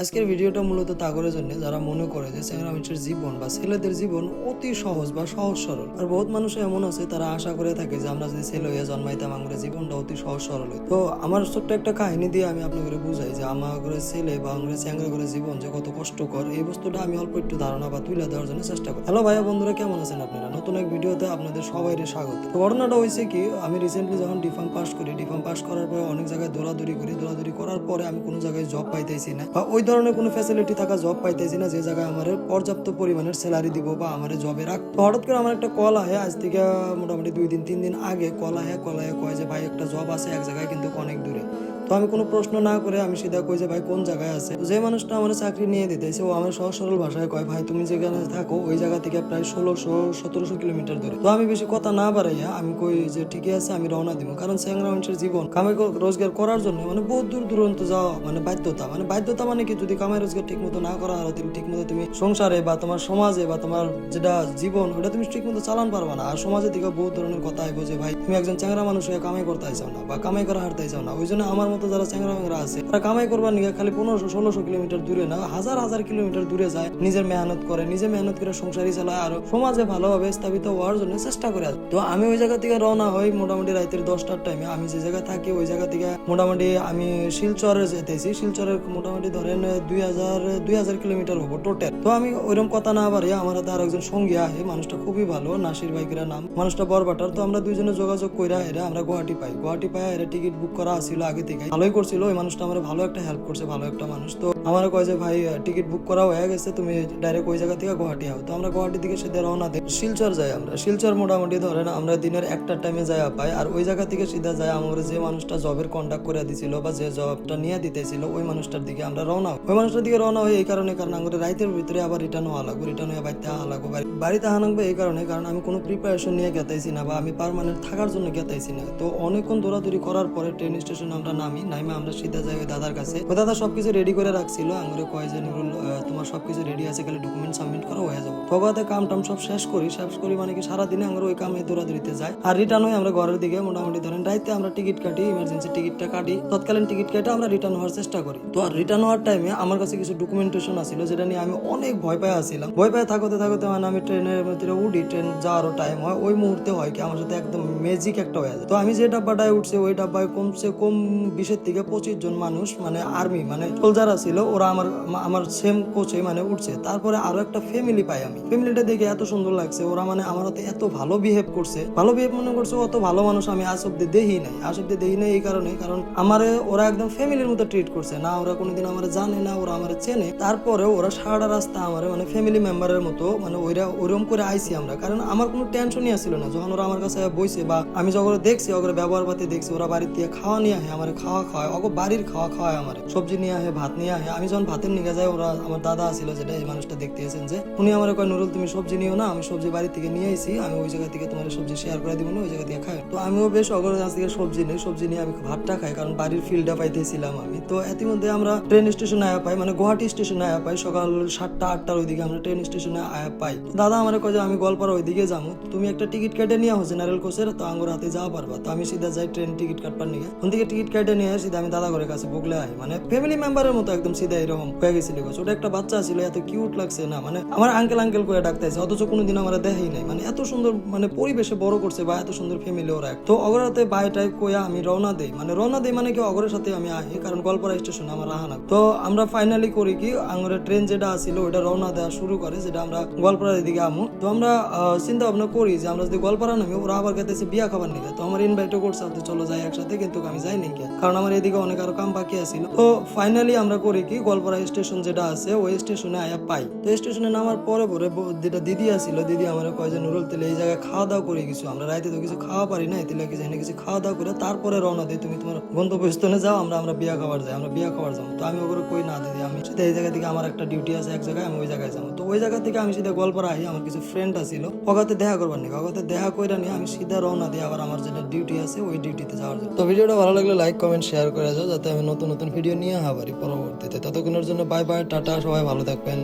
আজকের ভিডিওটা মূলত তাগরের জন্য যারা মনে করে যে চ্যাংড়া মানুষের জীবন বা ছেলেদের জীবন অতি সহজ বা সহজ সরল। আর বহুত মানুষ এমন আছে তারা আশা করে থাকে যে আমরা যদি ছেলে হয়ে জন্মাইতাম আমাদের জীবনটা অতি সহজ সরল হইতো। তো আমার ছোট্ট একটা কাহিনী দিয়ে আমি আপনাদের বুঝাই যে আমার ছেলে বা আমাদের চ্যাংড়া করে জীবন যে কত কষ্টকর, এই বস্তুটা আমি অল্প একটু ধারণা বা তুলে দেওয়ার জন্য চেষ্টা করি। হ্যালো ভাইয়া বন্ধুরা, কেমন আছেন আপনারা? নতুন এক ভিডিওতে আপনাদের সবাইকে স্বাগত। তো ঘটনাটা হয়েছে কি, আমি রিসেন্টলি যখন ডিফার্ম পাস করি, ডিফার্ম পাস করার পরে অনেক জায়গায় দৌড়াদৌড়ি করি, দৌড়াদৌড়ি করার পরে আমি কোনো জায়গায় জব পাইতেছি না বা ওই ধরনের কোনো ফ্যাসিলিটি থাকা জব পাইতেছি না যে জায়গায় আমার পর্যাপ্ত পরিমাণের স্যালারি দিব বা আমার জবে রাখতো। হঠাৎ করে আমার একটা কল আহে, আজ থেকে মোটামুটি 2-3 দিন আগে কল আহে কয় যে ভাই একটা জব আছে এক জায়গায় কিন্তু অনেক দূরে। তো আমি কোনো প্রশ্ন না করে আমি সিধা কই যে ভাই কোন জায়গায় আছে। যে মানুষটা আমার চাকরি নিয়ে দিতেছে ও আমার সহজ সরল ভাষায় কয় ভাই তুমি যেখানে থাকো ওই জায়গা থেকে প্রায় 1600-1700 কিলোমিটার দূরে। তো আমি বেশি কথা না বাড়াইয়া আমি কই যে ঠিকই আছে আমি রওনা দিব, কারণ চ্যাংড়া মানুষের জীবন কামাই রোজগার করার জন্য মানে বহুত দূর দূরান্ত যাওয়া মানে বাধ্যতা মানে কি, যদি কামাই রোজগার ঠিক মতো না করা হয় ঠিক মতো তুমি সংসারে বা তোমার সমাজে বা তোমার যেটা জীবন ওটা তুমি ঠিক মতো চালান পারবা না। আর সমাজে থেকে বহুত ধরনের কথা আইবো যে ভাই তুমি একজন চ্যাংড়া মানুষ হয়ে কামাই করতে চাও না বা কামাই করা হারতে চাও না। ওই জন্য আমার মতো যারা চ্যাংড়া ম্যাংরা আছে তারা কামাই করবার নিয়ে খালি 1500-1600 কিলোমিটার দূরে না, হাজার হাজার কিলোমিটার দূরে যায়, নিজে মেহনত করে সংসারই চালায় আর সমাজে ভালোভাবে স্থাপিত হওয়ার জন্য চেষ্টা করে। তো আমি ওই জায়গা থেকে রওনা হই মোটামুটি রাতের 10টার টাইমে। আমি যে জায়গায় থাকি ওই জায়গা থেকে মোটামুটি আমি শিলচরে যেতেছি, শিলচরের মোটামুটি ধরেন 2000 কিলোমিটার হবো টোটাল। তো আমি ওইরকম কথা না পারি, আমার হাতে আর একজন সঙ্গী আহে, মানুষটা খুবই ভালো, নাসির বাইকের নাম, মানুষটা বরবাটার। তো আমরা দুইজনে যোগাযোগ কইরা এরা আমরা গুয়াহাটি পাই এরা টিকিট বুক করা ছিল আগে থেকে, ভালোই করছিল। ওই মানুষটা আমার ভালো একটা হেল্প করছে, ভালো একটা মানুষ। তো আমার কয় যে ভাই টিকিট বুক করা হয়ে গেছে, তুমি ডাইরেক্ট ওই জায়গা থেকে গুয়াহাটি আও। তো আমরা গুয়াহাটি থেকে সিধা রওনা দিই, শিলচর যাই। আমরা শিলচর মোটামুটি ধরেন আমরা দিনের 1টার টাইমে যাই পাই। আর ওই জায়গা থেকে সিধা যায় আমার যে মানুষটা জবের কন্ট্যাক্ট করে দিছিল বা যে জবটা নিয়ে দিতেছিল ওই মানুষটার দিকে আমরা রওনা হই। ওই মানুষটার দিকে রওনা হই এই কারণে, কারণ আমাদের রাইতের ভিতরে আবার রিটার্ন হওয়া লাগবে, রিটার্ন হয়ে বাড়িতে আনাগবে এই কারণে, কারণ আমি কোনো প্রিপারেশন নিয়ে গেতাইছি না বা আমি পার্মানেন্ট থাকার জন্য গেতাইছি না। তো অনেকক্ষণ দৌড়াদৌড়ি করার পরে ট্রেন স্টেশনে আমরা নামে আমরা সিধা যাই ওই দাদার কাছে। ওই দাদা সবকিছু রেডি করে রাখছিল, আঙুরে কয় যে নুরুল তোমার সবকিছু রেডি আছে, খালি ডকুমেন্ট সাবমিট করো হয়ে যাবো। তগাতে কাম টাম সব শেষ করি মানে কি সারাদিনে আমরা ওই কামে দৌড়াদৌড়িতে যাই। আর রিটার্ন হয়ে আমরা ঘরের দিকে মোটামুটি ধরেন রাইতে আমরা টিকিট কাটি, ইমার্জেন্সি টিকিটটা কাটি, তৎকালীন টিকিট কেটে আমরা রিটার্ন হওয়ার চেষ্টা করি। তো আর রিটার্ন হওয়ার টাইমে আমার কাছে কিছু ডকুমেন্টেশন আছিল যেটা নিয়ে আমি অনেক ভয় পাই আসছিলাম। ভয় পায় থাকতে মানে আমি ট্রেনের ভিতরে উঠি, ট্রেন যাওয়ারও টাইম হয়, ওই মুহূর্তে হয় কি আমার সাথে একদম ম্যাজিক একটা হয়ে যায়। তো আমি যে ডাব্বাটায় উঠছে ওই ডাব্বায় কমসে কম 20 থেকে 25 জন মানুষ মানে আর্মি মানে সোলজার ছিল, ওরা আমার সেম কোচে মানে উঠছে। তারপরে আরো একটা ফ্যামিলি পাই, আমি ফ্যামিলিটা দেখে এত সুন্দর লাগছে, ওরা মানে আমার হাতে এত ভালো বিহেভ করছে মনে করছে অত ভালো মানুষ আমি আজ অব্দি দেখি নাই। এই কারণে, কারণ আমারে ওরা একদম ফ্যামিলির মতো ট্রিট করছে না, ওরা কোনোদিন আমার জানে না, ওরা আমার চেনে, তারপরে ওরা সারাটা রাস্তা আমার মানে ফ্যামিলি মেম্বারের মতো মানে ওইরকম করে আইছি আমরা। কারণ আমার কোনো টেনশনই আসছিল না যখন ওরা আমার কাছে বইছে বা আমি যখন দেখছি ওগুলো ব্যবহার পাতি দেখছি, ওরা বাড়ির থেকে খাওয়া নিয়ে আহে, আমার খাওয়া খাওয়ায়, ওগো বাড়ির খাওয়া খাওয়ায়, আমার সবজি নিয়ে আহে, ভাত নিয়ে আহে। আমি যখন ভাতের নিয়ে যাই ওরা, আমার দাদা ছিল যেটা এই মানুষটা দেখতে এসেছেন, যে উনি আমার কয় নুরুল তুমি সবজি নিও না, আমি সবজি বাড়ি থেকে নিয়ে আইছি, আমি ওই জায়গা থেকে তোমার সবজি শেয়ার করে দিব না, ওই জায়গা থেকে খাই। তো আমিও বেশ অগরের কাছ থেকে সবজি নিয়ে আমি ভাতটা খাই, কারণ বাড়ির ফিল্ডটা পাইতেছিলাম আমি। তো ইতিমধ্যে আমরা ট্রেন স্টেশনে আয়া পাই, মানে গুয়াহাটি স্টেশনে আয়া পাই, সকাল 7টা-8টার ওইদিকে আমরা ট্রেন স্টেশনে আয়া পাই। তো দাদা আমার কয় যে আমি গোয়ালপাড়া ওইদিকে যাবো, তুমি একটা টিকিট কেটে নিয়ে জেনারেল কোচের, তো আঙ্গুর হাতে যাওয়া পারবা। তো আমি সিধা যাই ট্রেন টিকিট কাটবার নিয়ে, ওন থেকে টিকিট কেটে নিয়ে সিধা আমি দাদা ঘরের কাছে বগলে আই, মানে ফ্যামিলি মেম্বারের মতো একদম সিধা এরকম হয়ে গেছিল। ওটা একটা বাচ্চা ছিল, এত কিউট লাগছে না, মানে আমার আঙ্কেল করে ডাকতেছে, অথচ কোনোদিন আমরা দেখাই নাই, মানে এত সুন্দর মানে পরিবেশে বড় করছে বা এত সুন্দর ফ্যামিলি ওরা। তো অগরাতে বাই টাইপ কইয়া আমি রওনা দেই মানে কি অগরের সাথে আমি আহি, কারণ গোয়ালপাড়া স্টেশনে আমার রাহানা। তো আমরা ফাইনালি করি কি আঙ্গুরের ট্রেন যেটা আসছিল ওইটা রওনা দেওয়া শুরু করে, যেটা আমরা গোয়ালপাড়ার দিকে আমু। তো আমরা চিন্তা ভাবনা করি যে আমরা যদি গোয়ালপাড়া নামি, ওরা আবার গেতেছে বিয়া খাবার নিয়ে। তো আমার ইনভাইটও করছে চলো যাই একসাথে, কিন্তু আমি যাই নাকি, কারণ আমার এদিকে অনেক আরো কাম বাকি আছিল। তো ফাইনালি আমরা করি কি গোয়ালপাড়া স্টেশন যেটা আছে ওই স্টেশনে আয়া পাই। তো স্টেশনে নামার পরে যেটা দিদি আসছিল, দিদি আমার কয় যে নুরুল তেলে এই জায়গায় খাওয়া দাওয়া করে কিছু, আমরা রাইতে তো কিছু খাওয়া পারি না, তেলে কিছু খাওয়া দাওয়া করে তারপরে রওনা দিই, তুমি তোমার গন্তব্যস্থলে যাও, আমরা বিয়া খাবার যাবো। তো আমি ওগুলো কই না দিদি, আমি সেটা এই জায়গা থেকে আমার একটা ডিউটি আছে এক জায়গায়, আমি ওই জায়গায় যাবো। তো ওই জায়গা থেকে আমি সিধা গোয়ালপাড়া আই, আমার কিছু ফ্রেন্ড আছিল ওগাতে দেখা করবার নিয়ে, ওগাতে দেখা কইরা নিয়ে আমি সিধা রওনা দিই আবার আমার যেটা ডিউটি আছে ওই ডিউটিতে যাওয়ার জন্য। তো ভিডিওটা ভালো লাগলে লাইক কমেন্ট শেয়ার করে যাও, যাতে আমি নতুন ভিডিও নিয়ে হাবারি পরবর্তীতে। ততক্ষণের জন্য বাই বাই, টাটা, সবাই ভালো থাকবেন।